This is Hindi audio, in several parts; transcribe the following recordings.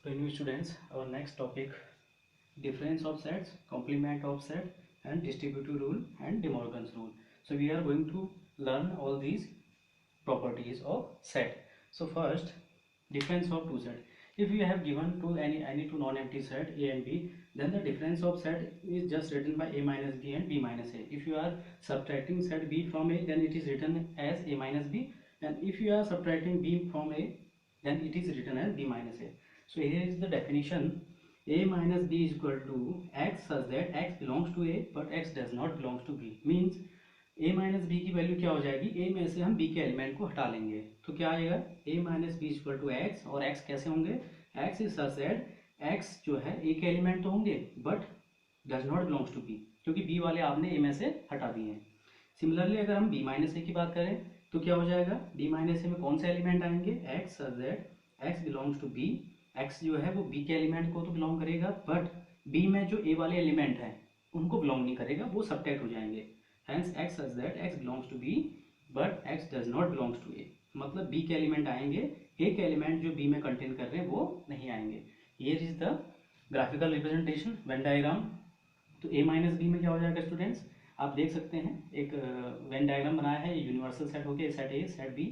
So new students, our next topic, difference of sets, complement of set, and distributive rule and De Morgan's rule. So we are going to learn all these properties of set. So first, difference of two set. If you have given to any two non-empty set A and B, then the difference of set is just written by A minus B and B minus A. If you are subtracting set B from A, then it is written as A minus B, and if you are subtracting B from A, then it is written as B minus A. So here is the definition. A minus B is equal to x such that x belongs to A but x does not belongs to B. Means a minus B की वैल्यू क्या हो जाएगी, ए में से हम बी के एलिमेंट को हटा लेंगे तो क्या आएगा, A minus B equal to X, और एक्स कैसे होंगे, X is such that X जो है ए के एलिमेंट तो होंगे but does not belongs to B, क्योंकि बी वाले आपने ए में से हटा दिए हैं. सिमिलरली अगर हम बी माइनस ए की बात करें तो क्या हो जाएगा, बी माइनस ए में कौन से एलिमेंट आएंगे, X such that X belongs to B, X जो है वो बी के एलिमेंट को तो बिलोंग करेगा बट बी में जो ए वाले एलिमेंट हैं उनको बिलोंग नहीं करेगा, वो सबट्रैक्ट हो जाएंगे. Hence x such that x belongs to B but x does not belongs to A. मतलब B के एलिमेंट आएंगे, A के एलिमेंट जो B में कंटेन कर रहे हैं वो नहीं आएंगे. Here is the graphical representation, Venn diagram. तो A माइनस बी में क्या हो जाएगा स्टूडेंट्स, आप देख सकते हैं एक वेन डायग्राम बनाया है, यूनिवर्सल सेट हो गया, सेट ए सेट बी.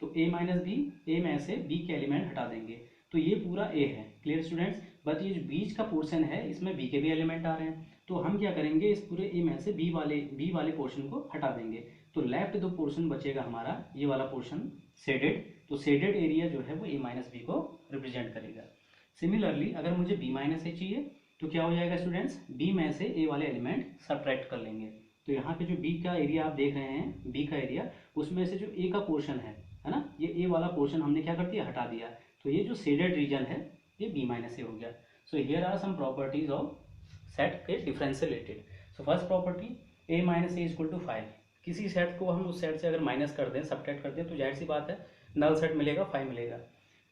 तो A माइनस बी, ए में से B के एलिमेंट हटा देंगे तो ये पूरा A है. क्लियर स्टूडेंट्स, बट ये जो बीच का पोर्शन है इसमें B के भी एलिमेंट आ रहे हैं तो हम क्या करेंगे, इस पूरे ए में से बी वाले पोर्शन को हटा देंगे तो लेफ्ट दो पोर्शन बचेगा हमारा, ये वाला पोर्शन शेडेड, तो शेडेड एरिया जो है वो ए माइनस बी को रिप्रेजेंट करेगा. सिमिलरली अगर मुझे बी माइनस ए चाहिए तो क्या हो जाएगा स्टूडेंट्स, बी में से ए वाले एलिमेंट सब्ट्रैक्ट कर लेंगे. तो यहाँ पे जो बी का एरिया आप देख रहे हैं, बी का एरिया, उसमें से जो ए का पोर्शन है ना, ये ए वाला पोर्शन हमने क्या कर दिया, हटा दिया. तो ये जो शेडेड रीजन है ये बी माइनस ए हो गया. So here are some properties of set के डिफरेंस से related. So first property, A minus A equal to 5. किसी सेट को हम उस सेट से अगर माइनस कर दें, सब्ट्रैक्ट कर दें तो जाहिर सी बात है नल सेट मिलेगा, 5 मिलेगा.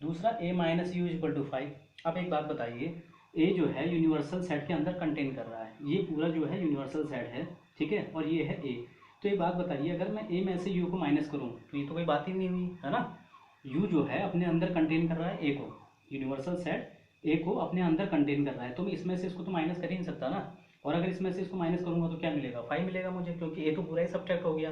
दूसरा, ए माइनस यू इक्वल टू 5. अब एक बात बताइए, ए जो है यूनिवर्सल सेट के अंदर कंटेन कर रहा है, ये पूरा जो है यूनिवर्सल सेट है, ठीक है, और ये है ए. तो एक बात बताइए, अगर मैं ए में से यू को माइनस करूँ तो ये तो कोई बात ही नहीं हुई है ना. यू जो है अपने अंदर कंटेन कर रहा है ए को, यूनिवर्सल सेट ए को अपने अंदर कंटेन कर रहा है, तो मैं इसमें से इसको तो माइनस कर ही नहीं सकता ना. और अगर इसमें से इसको माइनस करूंगा तो क्या मिलेगा, 5 मिलेगा मुझे, क्योंकि ए तो पूरा ही सब्ट्रैक्ट हो गया.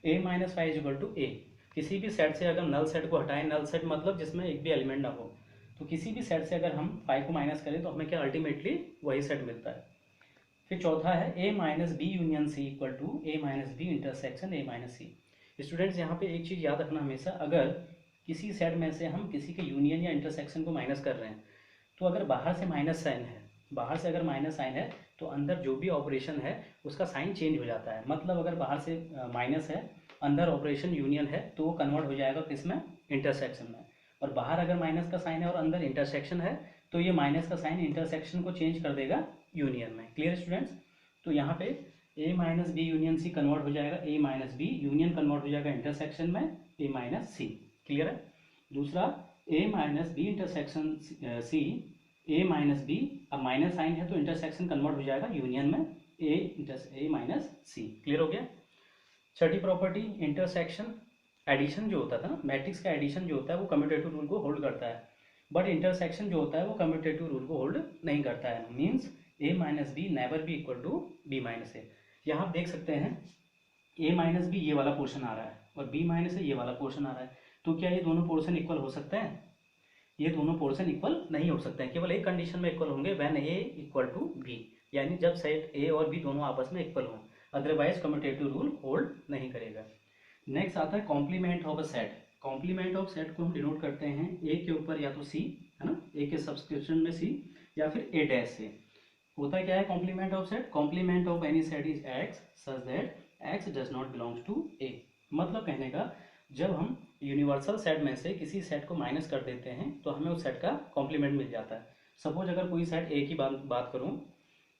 ए माइनस 5 इक्वल टू ए. किसी भी सेट से अगर नल सेट को हटाएं, नल सेट मतलब जिसमें एक भी एलिमेंट ना हो, तो किसी भी सेट से अगर हम 5 को माइनस करें तो हमें क्या अल्टीमेटली वही सेट मिलता है. फिर चौथा है, A minus B union C equal to A minus B intersection A minus C. Students यहाँ पे एक चीज़ याद रखना हमेशा, अगर किसी सेट में से हम किसी के यूनियन या इंटरसेक्शन को माइनस कर रहे हैं तो अगर बाहर से माइनस साइन है, बाहर से अगर माइनस साइन है तो अंदर जो भी ऑपरेशन है उसका साइन चेंज हो जाता है. मतलब अगर बाहर से माइनस है, अंदर ऑपरेशन यूनियन है, तो वो कन्वर्ट हो जाएगा किसमें, इंटरसेक्शन में. और बाहर अगर माइनस का साइन है और अंदर इंटरसेक्शन है तो ये माइनस का साइन इंटरसेक्शन को चेंज कर देगा यूनियन में. क्लियर स्टूडेंट्स, तो यहाँ पे A minus B union C convert हो जाएगा, A minus B union convert हो जाएगा इंटरसेक्शन में ए माइनस सी. क्लियर है. दूसरा, ए माइनस बी इंटरसेक्शन सी, ए माइनस बी, अब माइनस साइन है तो इंटरसेक्शन कन्वर्ट हो जाएगा यूनियन में ए माइनस सी. क्लियर हो गया. छठी प्रॉपर्टी, इंटरसेक्शन एडिशन जो होता था ना, मैट्रिक्स का एडिशन जो होता है वो कम्यूटेटिव रूल को होल्ड करता है, बट इंटरसेक्शन जो होता है वो कम्यूटेटिव रूल को होल्ड नहीं करता है. Means A minus B never be equal to B minus A. यहाँ आप देख सकते हैं ए माइनस बी ये वाला पोर्शन आ रहा है और बी माइनस ए ये वाला पोर्शन आ रहा है, तो क्या ये दोनों पोर्शन इक्वल हो सकते हैं, ये दोनों पोर्शन इक्वल नहीं हो सकते हैं. केवल एक कंडीशन में इक्वल होंगे, when A equal to B, यानी जब सेट ए और बी दोनों आपस में इक्वल हों, अदरवाइज कम्यूटेटिव रूल होल्ड नहीं करेगा. नेक्स्ट आता है complement of a set. Complement of set को हम डिनोट करते हैं ए के ऊपर या तो सी, है ना, ए के सब्सक्रिप्शन में सी, या फिर ए डैश से. होता क्या है complement of set, complement of any set is X such that X does not belongs to A. मतलब कहने का, जब हम यूनिवर्सल सेट में से किसी सेट को माइनस कर देते हैं तो हमें उस सेट का कॉम्प्लीमेंट मिल जाता है. सपोज अगर कोई सेट ए की बात करूं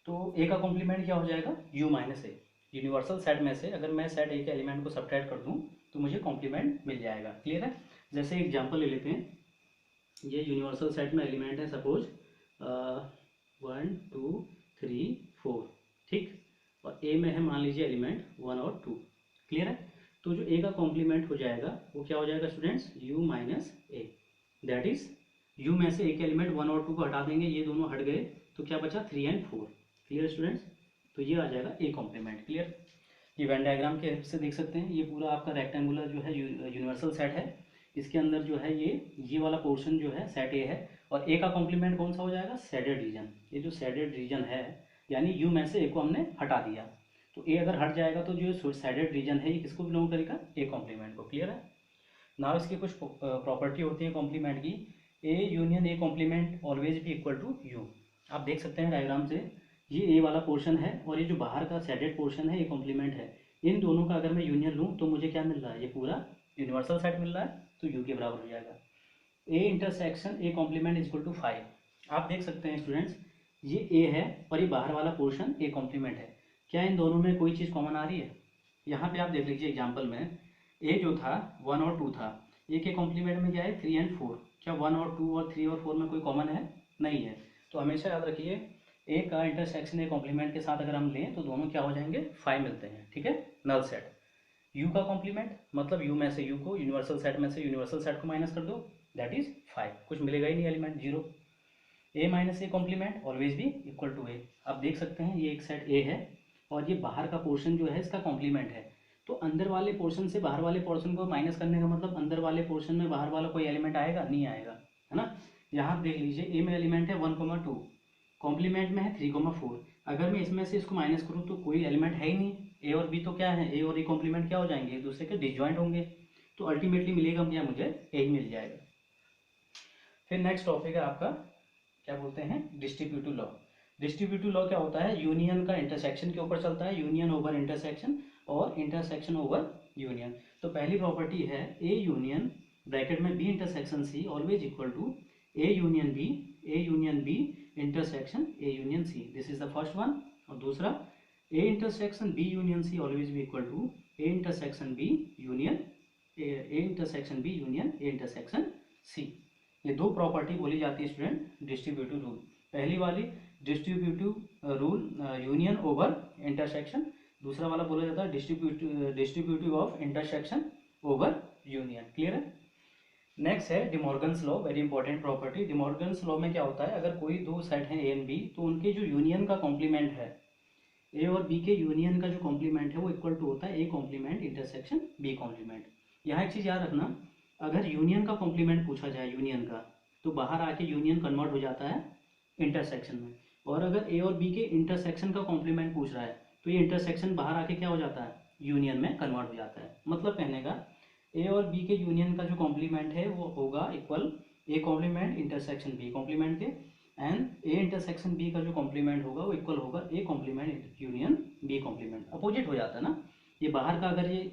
तो ए का कॉम्प्लीमेंट क्या हो जाएगा, you minus A. Universal set में से अगर मैं सेट ए के एलिमेंट को सब्ट्रैक्ट कर दूं तो मुझे कॉम्प्लीमेंट मिल जाएगा. क्लियर है. जैसे एग्जाम्पल ले लेते हैं, ये यूनिवर्सल सेट में एलिमेंट है सपोज 1 2 3 4, ठीक, और ए में है मान लीजिए एलिमेंट 1 और 2. क्लियर है. तो जो ए का कॉम्प्लीमेंट हो जाएगा वो क्या हो जाएगा students, you minus A, that is you में से एक एलिमेंट 1 और 2 को हटा देंगे, ये दोनों हट गए, तो क्या बचा 3 और 4। Clear students? तो ये आ जाएगा ए कॉम्प्लीमेंट। क्लियर? ये वेन डायग्राम के हेल्प से देख सकते हैं, ये पूरा आपका रेक्टेंगुलर जो है यूनिवर्सल सेट है, इसके अंदर जो है ये वाला पोर्शन जो है सेट ए है, और ए का कॉम्प्लीमेंट कौन सा हो जाएगा? Shaded region. ये जो शेडेड रीजन है, यानी यू में से ए को हमने हटा दिया, तो ए अगर हट जाएगा तो जो शेडेड रीजन है ये किसको बिलोंग करेगा? ए कॉम्प्लीमेंट को। क्लियर है? नाउ इसकी कुछ प्रॉपर्टी होती है कॉम्प्लीमेंट की। A union A complement always भी इक्वल टू यू। आप देख सकते हैं डायग्राम से, ये ए वाला पोर्शन है और ये जो बाहर का शेडेड पोर्शन है ये कॉम्प्लीमेंट है। इन दोनों का अगर मैं यूनियन लूँ तो मुझे क्या मिल रहा है? ये पूरा यूनिवर्सल सेट मिल रहा है, तो यू के बराबर हो जाएगा। A intersection A complement is equal to 5। आप देख सकते हैं स्टूडेंट्स, ये ए है और ये बाहर वाला पोर्शन ए कॉम्प्लीमेंट है। क्या इन दोनों में कोई चीज़ कॉमन आ रही है? यहाँ पे आप देख लीजिए एग्जाम्पल में, ए जो था 1 और 2 था, ए के कॉम्प्लीमेंट में क्या है? 3 और 4। क्या 1 और 2 और 3 और 4 में कोई कॉमन है? नहीं है। तो हमेशा याद रखिए, ए का इंटरसेक्शन ए कॉम्प्लीमेंट के साथ अगर हम लें तो दोनों क्या हो जाएंगे? 5 मिलते हैं। ठीक है? Null set. यू का कॉम्प्लीमेंट मतलब यू में से यू को, यूनिवर्सल सेट में से यूनिवर्सल सेट को माइनस कर दो, दैट इज 5। कुछ मिलेगा ही नहीं element, 0। A minus A complement always भी इक्वल टू ए। आप देख सकते हैं ये एक सेट ए है और ये बाहर का पोर्शन जो है इसका कॉम्प्लीमेंट है, तो अंदर वाले पोर्शन से बाहर वाले पोर्शन को माइनस करने का मतलब अंदर वाले पोर्शन में बाहर वाला कोई एलिमेंट आएगा? नहीं आएगा, है ना? यहाँ आप देख लीजिए, ए में एलिमेंट है 1,2, कॉम्प्लीमेंट में है 3,4। अगर मैं इसमें से इसको माइनस करूँ तो कोई एलिमेंट है ही नहीं। ए और बी तो क्या है? ए और ए कॉम्प्लीमेंट क्या हो जाएंगे? एक दूसरे के डिसजॉइंट होंगे, तो अल्टीमेटली मिलेगा क्या? मुझे ए ही मिल जाएगा। फिर नेक्स्ट टॉपिक है आपका, क्या बोलते हैं? Distributive law. डिस्ट्रीब्यूटिव लॉ क्या होता है? यूनियन का इंटरसेक्शन के ऊपर चलता है, यूनियन ओवर इंटरसेक्शन और इंटरसेक्शन ओवर यूनियन। तो पहली प्रॉपर्टी है ए यूनियन ब्रैकेट में B intersection C always equal to A union B, A union B intersection A union C. This is the first one. और दूसरा, A intersection B union C always be equal to A intersection B union A intersection B union A intersection C. ये दो प्रॉपर्टी बोली जाती है स्टूडेंट डिस्ट्रीब्यूटिव रूल। पहली वाली distributive rule union over intersection, दूसरा वाला बोला जाता है distributive of intersection over union. Clear है? नेक्स्ट है De Morgan's law, very important property. De Morgan's law में क्या होता है? अगर कोई दो सेट हैं ए एंड बी, तो उनके जो यूनियन का कॉम्प्लीमेंट है, ए और बी के यूनियन का जो कॉम्प्लीमेंट है वो इक्वल टू होता है A complement intersection B complement. यहाँ एक चीज़ याद रखना, अगर यूनियन का कॉम्प्लीमेंट पूछा जाए यूनियन का, तो बाहर आके यूनियन कन्वर्ट हो जाता है इंटरसेक्शन में, और अगर ए और बी के इंटरसेक्शन का कॉम्प्लीमेंट पूछ रहा है तो ये इंटरसेक्शन बाहर आके क्या हो जाता है? यूनियन में कन्वर्ट हो जाता है। मतलब कहने का, ए और बी के यूनियन का जो कॉम्प्लीमेंट है वो होगा equal A complement intersection B complement के, एंड ए इंटरसेक्शन बी का जो कॉम्प्लीमेंट होगा वो इक्वल होगा A complement union B complement. Opposite हो जाता है ना, ये बाहर का अगर ये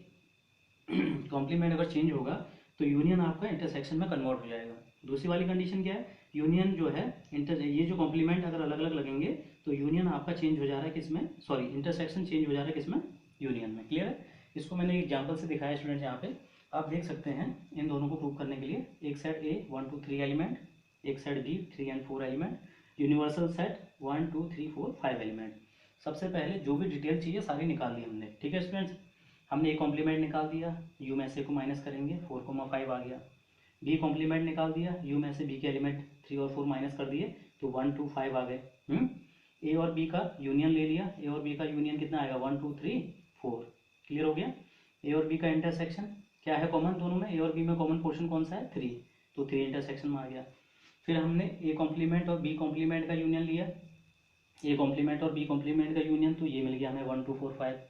कॉम्प्लीमेंट अगर चेंज होगा तो यूनियन आपका इंटरसेक्शन में कन्वर्ट हो जाएगा। दूसरी वाली कंडीशन क्या है? यूनियन जो है ये जो कॉम्प्लीमेंट अगर अलग अलग लगेंगे तो यूनियन आपका चेंज हो जा रहा है किसमें? सॉरी, इंटरसेक्शन चेंज हो जा रहा है किसमें? यूनियन में। क्लियर है? इसको मैंने एग्जाम्पल से दिखाया स्टूडेंट, यहाँ पे आप देख सकते हैं इन दोनों को प्रूव करने के लिए। एक सेट ए 1 2 3 एलिमेंट, एक सेट बी 3 और 4 एलिमेंट, यूनिवर्सल सेट 1 2 3 4 5 एलिमेंट। सबसे पहले जो भी डिटेल चाहिए सारी निकाल ली हमने। ठीक है स्टूडेंट्स? हमने ए कॉम्प्लीमेंट निकाल दिया, यू में से को माइनस करेंगे 4,5 आ गया। बी कॉम्प्लीमेंट निकाल दिया, यू में से बी के एलिमेंट 3 और 4 माइनस कर दिए तो 1 2 5 आ गए। ए और बी का यूनियन ले लिया, ए और बी का यूनियन कितना आएगा? 1 2 3 4। क्लियर हो गया? ए और बी का इंटरसेक्शन क्या है कॉमन दोनों में? ए और बी में कॉमन पोर्शन कौन सा है? 3, तो 3 इंटरसेक्शन में आ गया। फिर हमने ए कॉम्प्लीमेंट और बी कॉम्प्लीमेंट का यूनियन लिया, ए कॉम्प्लीमेंट और बी कॉम्प्लीमेंट का यूनियन, तो ये मिल गया हमें 1 2 4 5।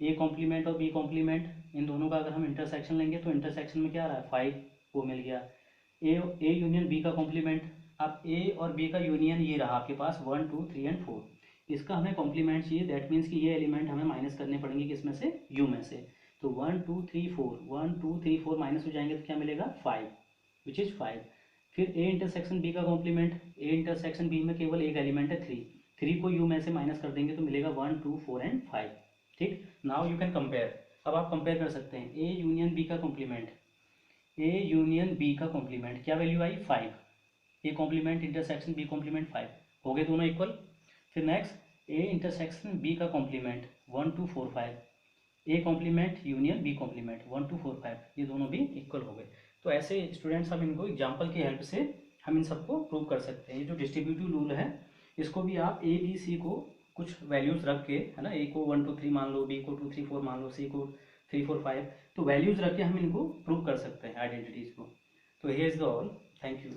ए कॉम्प्लीमेंट और बी कॉम्प्लीमेंट इन दोनों का अगर हम इंटरसेक्शन लेंगे तो इंटरसेक्शन में क्या आ रहा है? 5, वो मिल गया। ए यूनियन बी का कॉम्प्लीमेंट, अब ए और बी का यूनियन ये रहा आपके पास 1 2 3 और 4। इसका हमें कॉम्प्लीमेंट चाहिए, दैट मीन्स कि ये एलिमेंट हमें माइनस करने पड़ेंगे किसमें से? यू में से। तो 1 2 3 4 1 2 3 4 माइनस हो जाएंगे तो क्या मिलेगा? 5, विच इज 5। फिर ए इंटरसेक्शन बी का कॉम्प्लीमेंट, ए इंटरसेक्शन बी में केवल एक एलिमेंट है 3 को यू में से माइनस कर देंगे तो मिलेगा 1 2 4 एंड 5। ठीक, नाउ यू कैन कंपेयर। अब आप कंपेयर कर सकते हैं ए यूनियन बी का कॉम्प्लीमेंट, ए यूनियन बी का कॉम्प्लीमेंट क्या वैल्यू आई? 5। A complement intersection B complement 5 हो गए दोनों इक्वल। फिर नेक्स्ट ए इंटरसेक्शन बी का complement 1 2 4 5, A complement union B complement 1 2 4 5, ये दोनों भी इक्वल हो गए। तो ऐसे स्टूडेंट्स हम इनको एग्जाम्पल की हेल्प से हम इन सबको प्रूव कर सकते हैं। ये जो डिस्ट्रीब्यूटिव रूल है इसको भी आप ए बी सी को कुछ वैल्यूज रख के, है ना, ए को 1 2 3 मान लो, बी को 2 3 4 मान लो, सी को 3 4 5, तो वैल्यूज रख के हम इनको प्रूव कर सकते हैं आइडेंटिटीज को। तो here is the all, thank you.